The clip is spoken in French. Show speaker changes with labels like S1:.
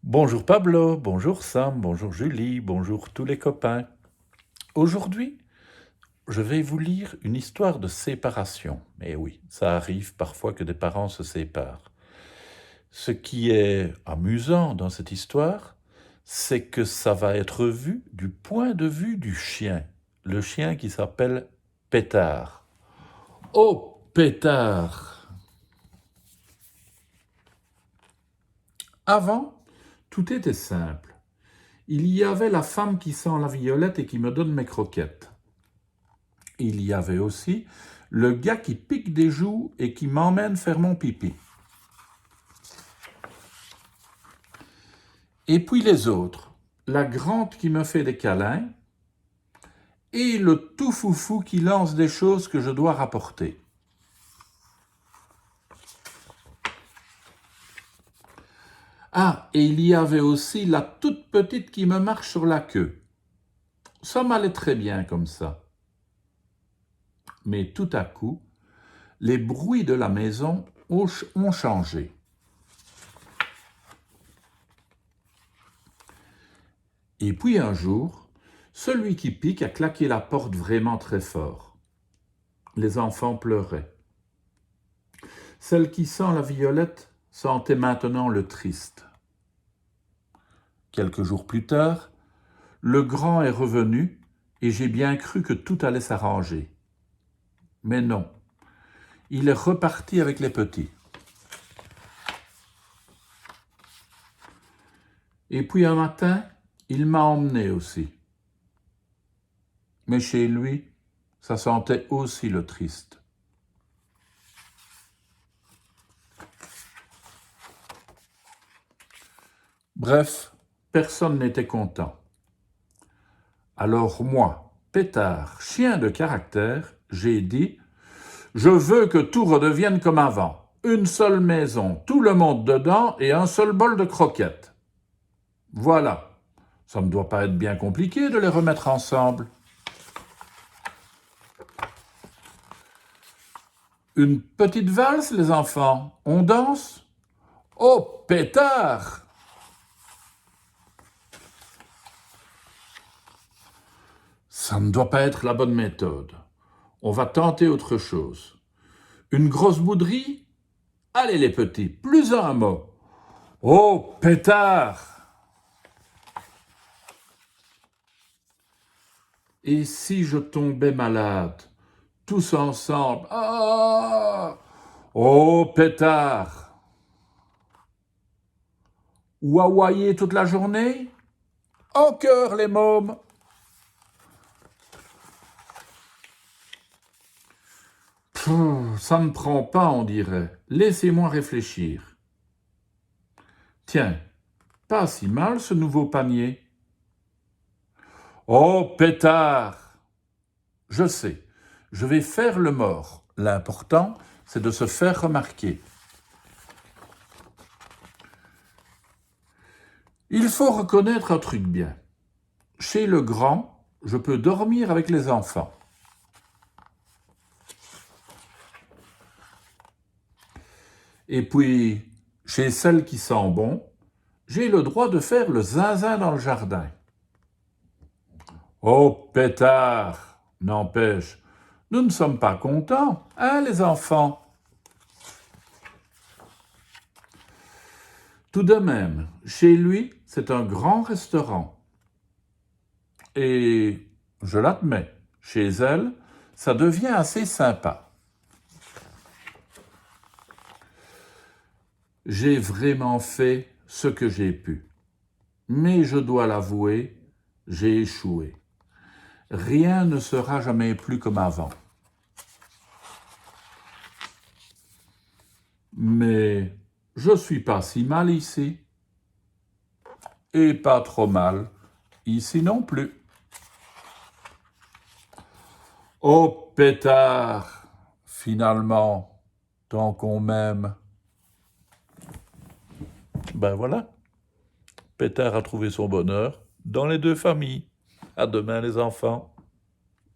S1: Bonjour Pablo, bonjour Sam, bonjour Julie, bonjour tous les copains. Aujourd'hui, je vais vous lire une histoire de séparation. Et oui, ça arrive parfois que des parents se séparent. Ce qui est amusant dans cette histoire, c'est que ça va être vu du point de vue du chien. Le chien qui s'appelle Pétard. Oh, Pétard! Avant, tout était simple. Il y avait la femme qui sent la violette et qui me donne mes croquettes. Il y avait aussi le gars qui pique des joues et qui m'emmène faire mon pipi. Et puis les autres, la grande qui me fait des câlins et le tout foufou qui lance des choses que je dois rapporter. Ah, et il y avait aussi la toute petite qui me marche sur la queue. Ça m'allait très bien comme ça. Mais tout à coup, les bruits de la maison ont changé. Et puis un jour, celui qui pique a claqué la porte vraiment très fort. Les enfants pleuraient. Celle qui sent la violette sentait maintenant le triste. Quelques jours plus tard, le grand est revenu et j'ai bien cru que tout allait s'arranger. Mais non, il est reparti avec les petits. Et puis un matin, il m'a emmené aussi. Mais chez lui, ça sentait aussi le triste. Bref, personne n'était content. Alors moi, Pétard, chien de caractère, j'ai dit « Je veux que tout redevienne comme avant. Une seule maison, tout le monde dedans et un seul bol de croquettes. » Voilà, ça ne doit pas être bien compliqué de les remettre ensemble. Une petite valse, les enfants, on danse? Oh, Pétard! Ça ne doit pas être la bonne méthode. On va tenter autre chose. Une grosse bouderie? Allez les petits, plus un mot. Oh, Pétard! Et si je tombais malade? Tous ensemble. Ah! Oh, Pétard! Ou hawaïer toute la journée? Au cœur, les mômes! Ça ne prend pas, on dirait. Laissez-moi réfléchir. Tiens, pas si mal ce nouveau panier. Oh, Pétard! Je sais, je vais faire le mort. L'important, c'est de se faire remarquer. Il faut reconnaître un truc bien. Chez le grand, je peux dormir avec les enfants. Et puis, chez celle qui sent bon, j'ai le droit de faire le zinzin dans le jardin. Oh, Pétard! N'empêche, nous ne sommes pas contents, hein, les enfants? Tout de même, chez lui, c'est un grand restaurant. Et, je l'admets, chez elle, ça devient assez sympa. J'ai vraiment fait ce que j'ai pu. Mais je dois l'avouer, j'ai échoué. Rien ne sera jamais plus comme avant. Mais je suis pas si mal ici. Et pas trop mal ici non plus. Oh, Pétard! Finalement, tant qu'on m'aime. Ben voilà, Pétard a trouvé son bonheur dans les deux familles. À demain les enfants.